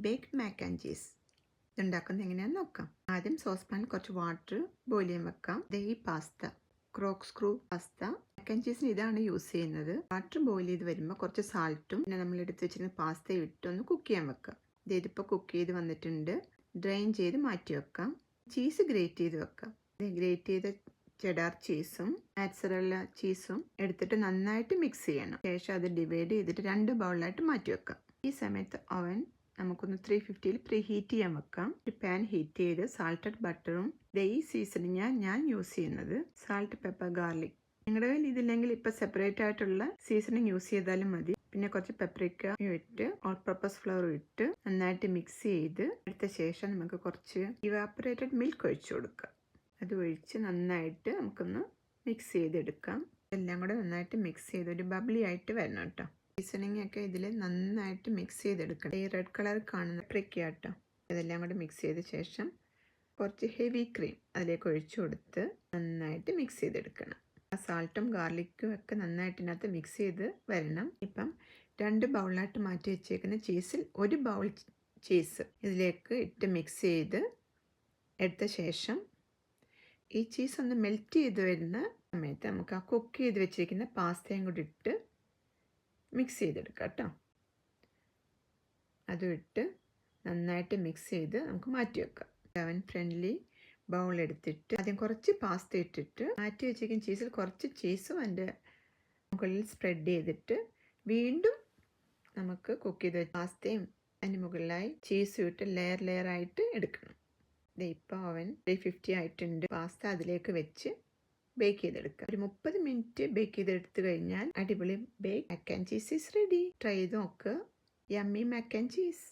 Baked mac and cheese. ഇതുണ്ടാക്കുന്നത് എങ്ങനെയാണെന്ന് നോക്കാം. ആദ്യം സോസ് പാനിൽ കുറച്ച് വാട്ടർ ബോയിൽ ചെയ്യാൻ വെക്കാം. ഈ pasta corkscrew pasta mac and ചീസിന് ഇതാണ് യൂസ് ചെയ്യുന്നത്. വാട്ടർ ബോയിൽ ചെയ്ത് വരുമ്പോൾ കുറച്ച് സാൾട്ടും പിന്നെ നമ്മൾ എടുത്ത് വെച്ചിരുന്ന പാസ്തയും ഇട്ടൊന്ന് കുക്ക് ചെയ്യാൻ വെക്കാം. ഇതിപ്പോൾ കുക്ക് ചെയ്ത് വന്നിട്ടുണ്ട്. ഡ്രെയിൻ ചെയ്ത് മാറ്റി വെക്കാം. ചീസ് ഗ്രേറ്റ് ചെയ്ത് വെക്കാം. ഗ്രേറ്റ് ചെയ്ത ചെഡാർ ചീസും മോzzarella ചീസും എടുത്തിട്ട് നന്നായിട്ട് മിക്സ് ചെയ്യണം. ശേഷം അത് ഡിവൈഡ് ചെയ്തിട്ട് 2 ബൗളായിട്ട് മാറ്റി വെക്കാം. ഈ സമയത്ത് ഓവൻ നമുക്കൊന്ന് 350 പ്രീ ഹീറ്റ് ചെയ്യാൻ വെക്കാം. ഒരു പാൻ ഹീറ്റ് ചെയ്ത് സാൾട്ടഡ് ബട്ടറും ഈ സീസണിങ് ഞാൻ യൂസ് ചെയ്യുന്നത് സാൾട്ട്, പെപ്പർ, ഗാർലിക്. നിങ്ങളുടെ കയ്യിൽ ഇതില്ലെങ്കിൽ ഇപ്പം സെപ്പറേറ്റ് ആയിട്ടുള്ള സീസണിങ് യൂസ് ചെയ്താലും മതി. പിന്നെ കുറച്ച് പെപ്രിക്ക ഇട്ട് ഓൾ പർപ്പസ് ഫ്ലവർ ഇട്ട് നന്നായിട്ട് മിക്സ് ചെയ്ത് എടുത്ത ശേഷം നമുക്ക് കുറച്ച് ഇവാപ്പറേറ്റഡ് മിൽക്ക് ഒഴിച്ചു കൊടുക്കാം. അത് ഒഴിച്ച് നന്നായിട്ട് നമുക്കൊന്ന് മിക്സ് ചെയ്തെടുക്കാം. എല്ലാം കൂടെ നന്നായിട്ട് മിക്സ് ചെയ്ത് ഒരു ബബ്ലി ആയിട്ട് വരണം കേട്ടോ. സീസണിങ് ഒക്കെ ഇതിൽ നന്നായിട്ട് മിക്സ് ചെയ്തെടുക്കണം. ഈ റെഡ് കളർ കാണുന്ന പെപ്രിക്ക കേട്ടോ. ഇതെല്ലാം കൂടെ മിക്സ് ചെയ്ത ശേഷം കുറച്ച് ഹെവി ക്രീം അതിലേക്ക് ഒഴിച്ചു കൊടുത്ത് നന്നായിട്ട് മിക്സ് ചെയ്തെടുക്കണം. ആ സാൾട്ടും ഗാർലിക്കും ഒക്കെ നന്നായിട്ട് ഇതിനകത്ത് മിക്സ് ചെയ്ത് വരണം. ഇപ്പം 2 ബൗളായിട്ട് മാറ്റി വെച്ചേക്കുന്ന ചീസിൽ 1 ബൗൾ ചീസ് ഇതിലേക്ക് ഇട്ട് മിക്സ് ചെയ്ത് എടുത്ത ശേഷം ഈ ചീസ് ഒന്ന് മെൽറ്റ് ചെയ്ത് വരുന്ന സമയത്ത് നമുക്ക് ആ കുക്ക് ചെയ്ത് വെച്ചിരിക്കുന്ന പാസ്തയും കൂടി ഇട്ട് മിക്സ് ചെയ്തെടുക്കാം കേട്ടോ. അതും ഇട്ട് നന്നായിട്ട് മിക്സ് ചെയ്ത് നമുക്ക് മാറ്റി വെക്കാം. ഓവൻ ഫ്രണ്ട്ലി ബൗൾ എടുത്തിട്ട് ആദ്യം കുറച്ച് പാസ്ത ഇട്ടിട്ട് മാറ്റി വെച്ചിരിക്കുന്ന ചീസിൽ കുറച്ച് ചീസും അതിൻ്റെ മുകളിൽ സ്പ്രെഡ് ചെയ്തിട്ട് വീണ്ടും നമുക്ക് കുക്ക് ചെയ്ത പാസ്തയും അതിന് മുകളിലായി ചീസും ഇട്ട് ലെയർ ആയിട്ട് എടുക്കണം. ഇപ്പോൾ ഓവൻ 350 ആയിട്ടുണ്ട്. പാസ്ത അതിലേക്ക് വെച്ച് ബേക്ക് ചെയ്തെടുക്കാം. ഒരു 30 മിനിറ്റ് ബേക്ക് ചെയ്തെടുത്ത് കഴിഞ്ഞാൽ അടിപൊളി mac and cheese is ready. Try ചെയ്ത് നോക്കുക. Yummy mac and cheese.